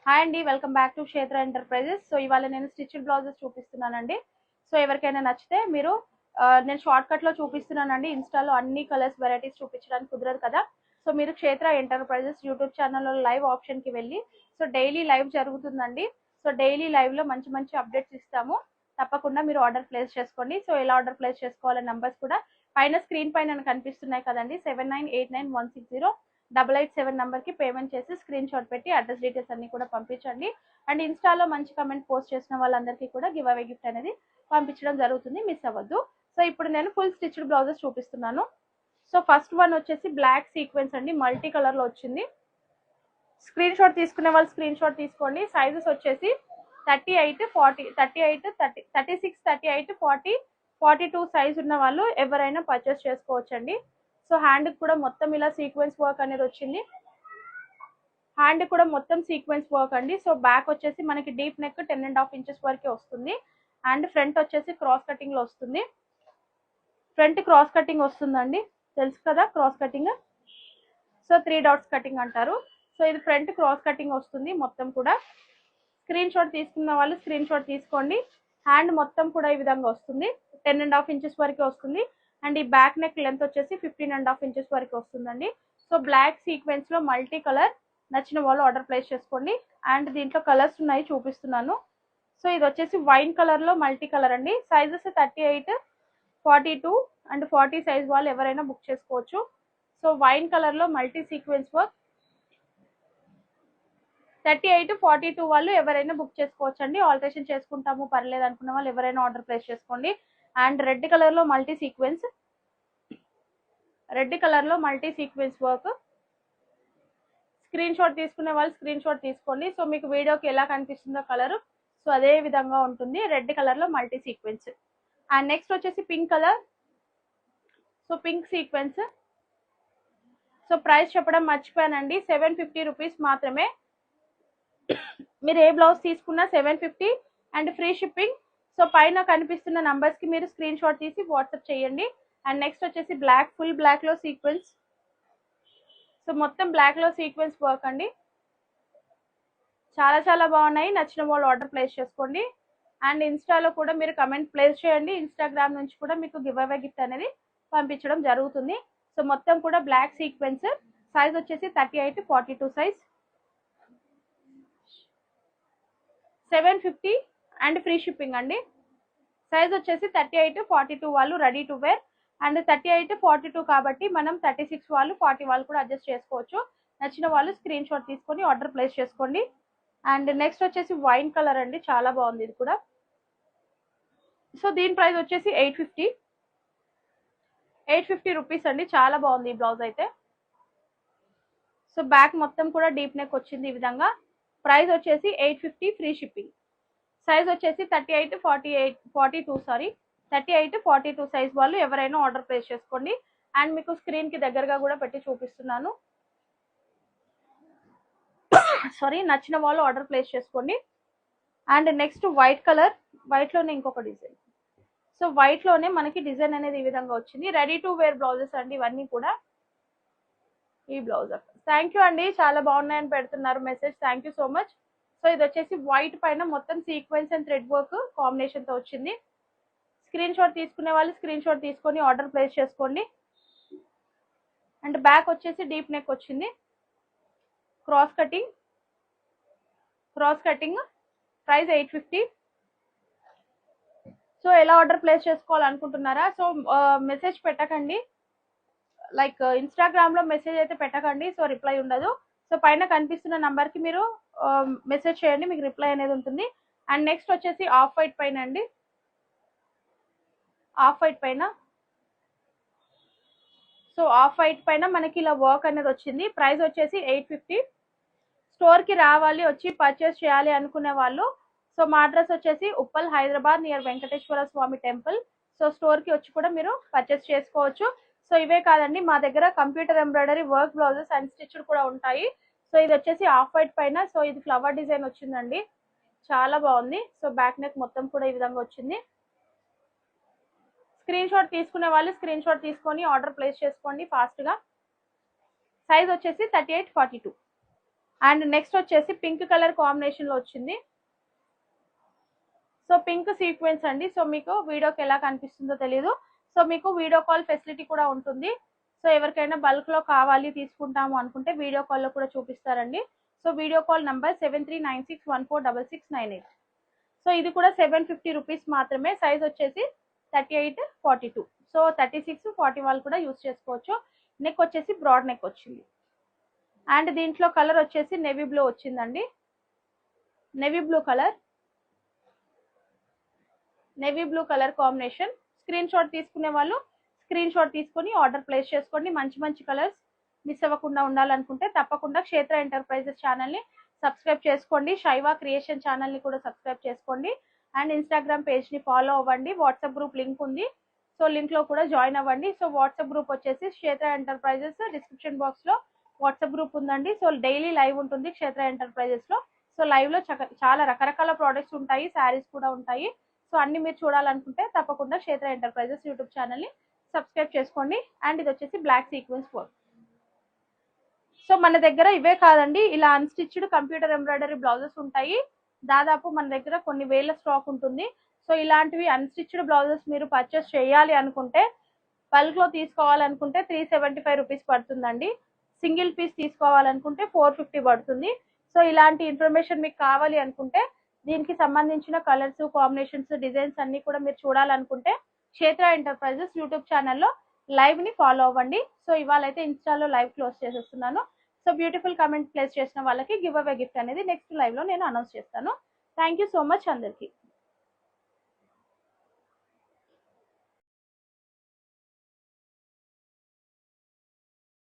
Hi అండి, welcome back to క్షేత్ర enterprises. So ఇవాళ నేను స్టిచ్డ్ బ్లౌజెస్ చూపిస్తున్నానండి. సో ఎవరికైనా నచ్చితే మీరు నేను షార్ట్ కట్ లో చూపిస్తున్నానండి. ఇన్స్టాలో అన్ని కలర్స్ వెరైటీస్ చూపించడానికి కుదరదు కదా. సో మీరు క్షేత్ర ఎంటర్ప్రైజెస్ యూట్యూబ్ ఛానల్లో లైవ్ ఆప్షన్ కి వెళ్ళి సో డైలీ లైవ్ జరుగుతుందండి. సో డైలీ లైవ్ లో మంచి మంచి అప్డేట్స్ ఇస్తాము. తప్పకుండా మీరు ఆర్డర్ ప్లేస్ చేసుకోండి. సో ఎలా ఆర్డర్ ప్లేస్ చేసుకోవాలనే నంబర్స్ కూడా పైన స్క్రీన్ పైన కనిపిస్తున్నాయి కదండి. 7989160887 నంబర్ కి పేమెంట్ చేసి స్క్రీన్ షాట్ పెట్టి అడ్రస్ డీటెయిల్స్ అన్ని కూడా పంపించండి. అండ్ ఇన్స్టాలో మంచి కమెంట్ పోస్ట్ చేసిన వాళ్ళందరికీ కూడా గివ్ అవే గిఫ్ట్ అనేది పంపించడం జరుగుతుంది, మిస్ అవ్వద్దు. సో ఇప్పుడు నేను ఫుల్ స్టిచ్డ్ బ్లౌజెస్ చూపిస్తున్నాను. సో ఫస్ట్ వన్ వచ్చేసి బ్లాక్ సీక్వెన్స్ అండి, మల్టీ కలర్ లో వచ్చింది. స్క్రీన్ షాట్ తీసుకునే వాళ్ళు స్క్రీన్ షాట్ తీసుకోండి. సైజెస్ వచ్చేసి 38, 40, 38, 30, 36, 38, 40, 42 సైజ్ ఉన్న వాళ్ళు ఎవరైనా పర్చేస్ చేసుకోవచ్చండి. సో హ్యాండ్ కూడా మొత్తం ఇలా సీక్వెన్స్ వర్క్ అనేది వచ్చింది. హ్యాండ్ కూడా మొత్తం సీక్వెన్స్ వర్క్ అండి. సో బ్యాక్ వచ్చేసి మనకి డీప్ నెక్ 10.5 ఇంచెస్ వరకే వస్తుంది. అండ్ ఫ్రంట్ వచ్చేసి క్రాస్ కటింగ్ లో వస్తుంది. ఫ్రంట్ క్రాస్ కటింగ్ వస్తుందండి, తెలుసు కదా cross cutting. So 3 dots cutting అంటారు. సో ఇది ఫ్రంట్ క్రాస్ కటింగ్ వస్తుంది మొత్తం కూడా. స్క్రీన్ షాట్ తీసుకున్న వాళ్ళు స్క్రీన్ షాట్ తీసుకోండి. హ్యాండ్ మొత్తం కూడా ఈ విధంగా వస్తుంది, 10.5 ఇంచెస్ వరకు వస్తుంది. అండ్ ఈ బ్యాక్ నెక్ లెంత్ వచ్చేసి 15.5 ఇంచెస్ వరకు వస్తుందండి. సో బ్లాక్ సీక్వెన్స్ లో మల్టీ కలర్, నచ్చిన వాళ్ళు ఆర్డర్ ప్లేస్ చేసుకోండి. అండ్ దీంట్లో కలర్స్ ఉన్నాయి, చూపిస్తున్నాను. సో ఇది వచ్చేసి వైన్ కలర్ లో మల్టీ కలర్ అండి. సైజెస్ 38, 42 అండ్ 40 సైజ్ వాళ్ళు ఎవరైనా బుక్ చేసుకోవచ్చు. సో వైన్ కలర్ లో మల్టీ సీక్వెన్స్ వర్క్ 38, 42 వాళ్ళు ఎవరైనా బుక్ చేసుకోవచ్చు అండి. ఆల్టరేషన్ చేసుకుంటాము పర్లేదు అనుకున్న వాళ్ళు ఎవరైనా ఆర్డర్ ప్లేస్ చేసుకోండి. అండ్ రెడ్ కలర్ లో మల్టీ సీక్వెన్స్, రెడ్ కలర్ లో multi sequence work. Screen shot తీసుకునే వాళ్ళు స్క్రీన్ షాట్ తీసుకోండి. సో మీకు వీడియోకి ఎలా కనిపిస్తుందో కలర్, సో అదే విధంగా ఉంటుంది. రెడ్ కలర్ లో మల్టీ సీక్వెన్స్. అండ్ నెక్స్ట్ వచ్చేసి pink colour. So pink sequence. So price చెప్పడం మర్చిపోయానండి, 750 రూపీస్ మాత్రమే. మీరు ఏ బ్లౌజ్ తీసుకున్నా 750 అండ్ ఫ్రీ షిప్పింగ్. సో పైన కనిపిస్తున్న నంబర్స్ కి మీరు స్క్రీన్ షాట్ తీసి వాట్సాప్ చేయండి. అండ్ నెక్స్ట్ వచ్చేసి బ్లాక్, ఫుల్ బ్లాక్ లో సీక్వెన్స్. సో మొత్తం బ్లాక్ లో సీక్వెన్స్ వర్క్ అండి, చాలా చాలా బాగున్నాయి. నచ్చిన వాళ్ళు ఆర్డర్ ప్లేస్ చేసుకోండి. అండ్ ఇన్స్టాలో కూడా మీరు కమెంట్ ప్లేస్ చేయండి. ఇన్స్టాగ్రామ్ నుంచి కూడా మీకు గివ్ అవే గిఫ్ట్ అనేది పంపించడం జరుగుతుంది. సో మొత్తం కూడా బ్లాక్ సీక్వెన్స్. సైజ్ వచ్చేసి 38, 42 సైజ్, 750 అండ్ ఫ్రీ షిప్పింగ్ అండి. సైజ్ వచ్చేసి 38, 42 వాళ్ళు రెడీ టు వేర్. అండ్ 38, 42 కాబట్టి మనం 36 వాళ్ళు 40 వాళ్ళు కూడా అడ్జస్ట్ చేసుకోవచ్చు. నచ్చిన వాళ్ళు స్క్రీన్ షాట్ తీసుకొని ఆర్డర్ ప్లేస్ చేసుకోండి. అండ్ నెక్స్ట్ వచ్చేసి వైన్ కలర్ అండి, చాలా బాగుంది ఇది కూడా. సో దీని ప్రైస్ వచ్చేసి 850 రూపీస్ అండి. చాలా బాగుంది ఈ బ్లౌజ్ అయితే. సో బ్యాక్ మొత్తం కూడా డీప్ నెక్ వచ్చింది ఈ విధంగా. ప్రైస్ వచ్చేసి 850 ఫ్రీ షిప్పింగ్. సైజ్ వచ్చేసి 38, 48, 42 సారీ 38, 42 సైజ్ వాళ్ళు ఎవరైనా ఆర్డర్ ప్లేస్ చేసుకోండి. అండ్ మీకు స్క్రీన్ కి దగ్గరగా కూడా పెట్టి చూపిస్తున్నాను. సారీ, నచ్చిన వాళ్ళు ఆర్డర్ ప్లేస్ చేసుకోండి. And next white colour, white లోనే ఇంకొక డిజైన్. సో వైట్ లోనే మనకి డిజైన్ అనేది ఈ విధంగా వచ్చింది. రెడీ టు వేర్ బ్లౌజెస్ అండి ఇవన్నీ కూడా. ఈ బ్లౌజ్ థ్యాంక్ యూ అండి, చాలా బాగున్నాయని పెడుతున్నారు message, thank you so much. So ఇది వచ్చేసి వైట్ పైన మొత్తం sequence and thread work combination తో వచ్చింది. స్క్రీన్ షాట్ తీసుకునే వాళ్ళు స్క్రీన్ షాట్ తీసుకొని ఆర్డర్ ప్లేస్ చేసుకోండి. అండ్ బ్యాక్ వచ్చేసి డీప్ నెక్ వచ్చింది, క్రాస్ కటింగ్. ప్రైస్ 850. సో ఎలా ఆర్డర్ ప్లేస్ చేసుకోవాలనుకుంటున్నారా? సో మెసేజ్ పెట్టకండి, లైక్ ఇన్స్టాగ్రామ్ లో మెసేజ్ అయితే పెట్టకండి, సో రిప్లై ఉండదు. సో పైన కనిపిస్తున్న నంబర్ కి మీరు మెసేజ్ చేయండి, మీకు రిప్లై అనేది ఉంటుంది. అండ్ నెక్స్ట్ వచ్చేసి ఆఫ్ వైట్ పైన అండి, ఆఫ్ వైట్ పైన. సో ఆఫ్ వైట్ పైన మనకి ఇలా వర్క్ అనేది వచ్చింది. ప్రైస్ వచ్చేసి 850. స్టోర్ కి రావాలి, వచ్చి పర్చేస్ చేయాలి అనుకునే వాళ్ళు, సో మా అడ్రస్ వచ్చేసి ఉప్పల్, హైదరాబాద్, నియర్ వెంకటేశ్వర స్వామి టెంపుల్. సో స్టోర్ కి వచ్చి కూడా మీరు పర్చేస్ చేసుకోవచ్చు. సో ఇవే కాదండి, మా దగ్గర computer embroidery work blouses and stitched కూడా ఉంటాయి. సో ఇది వచ్చేసి ఆఫ్ వైట్ పైన. సో ఇది ఫ్లవర్ డిజైన్ వచ్చిందండి, చాలా బాగుంది. సో బ్యాక్ నెక్ మొత్తం కూడా ఈ విధంగా వచ్చింది. స్క్రీన్ షాట్ తీసుకునే వాళ్ళు స్క్రీన్ షాట్ తీసుకొని ఆర్డర్ ప్లేస్ చేసుకోండి ఫాస్ట్ గా. సైజ్ వచ్చేసి 38, 42. అండ్ నెక్స్ట్ వచ్చేసి పింక్ కలర్ కాంబినేషన్ లో వచ్చింది. సో పింక్ సీక్వెన్స్ అండి. సో మీకు వీడియోకి ఎలా కనిపిస్తుందో తెలియదు. సో మీకు వీడియో కాల్ ఫెసిలిటీ కూడా ఉంటుంది. సో ఎవరికైనా బల్క్ లో కావాలి తీసుకుంటాము అనుకుంటే వీడియో కాల్ లో కూడా చూపిస్తారండి. So video call number 7396146698. So ఇది కూడా 750 రూపీస్ మాత్రమే. సైజ్ వచ్చేసి 38-42. సో 36-40 వాళ్ళు కూడా యూస్ చేసుకోవచ్చు. నెక్ వచ్చేసి బ్రాడ్ నెక్ వచ్చింది. అండ్ దీంట్లో కలర్ వచ్చేసి నేవీ బ్లూ వచ్చిందండి. Navy blue colour combination. Screen shot తీసుకునే వాళ్ళు స్క్రీన్ షాట్ తీసుకొని ఆర్డర్ ప్లేస్ చేసుకోండి. మంచి మంచి కలర్స్ మిస్ అవ్వకుండా ఉండాలనుకుంటే తప్పకుండా క్షేత్ర ఎంటర్ప్రైజెస్ ఛానల్ని సబ్స్క్రైబ్ చేసుకోండి. శైవా క్రియేషన్ ఛానల్ని కూడా సబ్స్క్రైబ్ చేసుకోండి. అండ్ ఇన్స్టాగ్రామ్ పేజ్ని ఫాలో అవ్వండి. వాట్సాప్ గ్రూప్ లింక్ ఉంది. సో లింక్లో కూడా జాయిన్ అవ్వండి. సో వాట్సాప్ గ్రూప్ వచ్చేసి క్షేత్ర ఎంటర్ప్రైజెస్ డిస్క్రిప్షన్ బాక్స్లో వాట్సాప్ గ్రూప్ ఉందండి. సో డైలీ లైవ్ ఉంటుంది క్షేత్ర ఎంటర్ప్రైజెస్లో. సో లైవ్లో చాలా రకరకాల ప్రోడక్ట్స్ ఉంటాయి, శారీస్ కూడా ఉంటాయి. సో అన్ని మీరు చూడాలనుకుంటే తప్పకుండా క్షేత్ర ఎంటర్ప్రైజెస్ యూట్యూబ్ ఛానల్ని సబ్స్క్రైబ్ చేసుకోండి. అండ్ ఇది వచ్చేసి బ్లాక్ సీక్వెన్స్ వర్క్. సో మన దగ్గర ఇవే కాదండి, ఇలా అన్స్టిచ్డ్ కంప్యూటర్ ఎంబ్రాయిడరీ బ్లౌజెస్ ఉంటాయి. దాదాపు మన దగ్గర కొన్ని వేల స్టాక్ ఉంటుంది. సో ఇలాంటివి అన్స్టిచ్డ్ బ్లౌజెస్ మీరు పర్చేస్ చేయాలి అనుకుంటే బల్క్ లో తీసుకోవాలనుకుంటే 375 రూపీస్ పడుతుందండి. సింగిల్ పీస్ తీసుకోవాలనుకుంటే 450 పడుతుంది. సో ఇలాంటి ఇన్ఫర్మేషన్ మీకు కావాలి అనుకుంటే దీనికి సంబంధించిన కలర్స్, కాంబినేషన్స్, డిజైన్స్ అన్ని కూడా మీరు చూడాలనుకుంటే క్షేత్ర ఎంటర్ప్రైజెస్ యూట్యూబ్ ఛానల్లో లైవ్ ని ఫాలో అవ్వండి. సో ఇవాళ అయితే ఇన్స్టాలో లైవ్ క్లోజ్ చేసేస్తున్నాను. సో బ్యూటిఫుల్ కమెంట్ ప్లేస్ చేసిన వాళ్ళకి గివ్ అవే గిఫ్ట్ అనేది నెక్స్ట్ లైవ్ లో నేను అనౌన్స్ చేస్తాను. థ్యాంక్ యూ సో మచ్ అందరికి.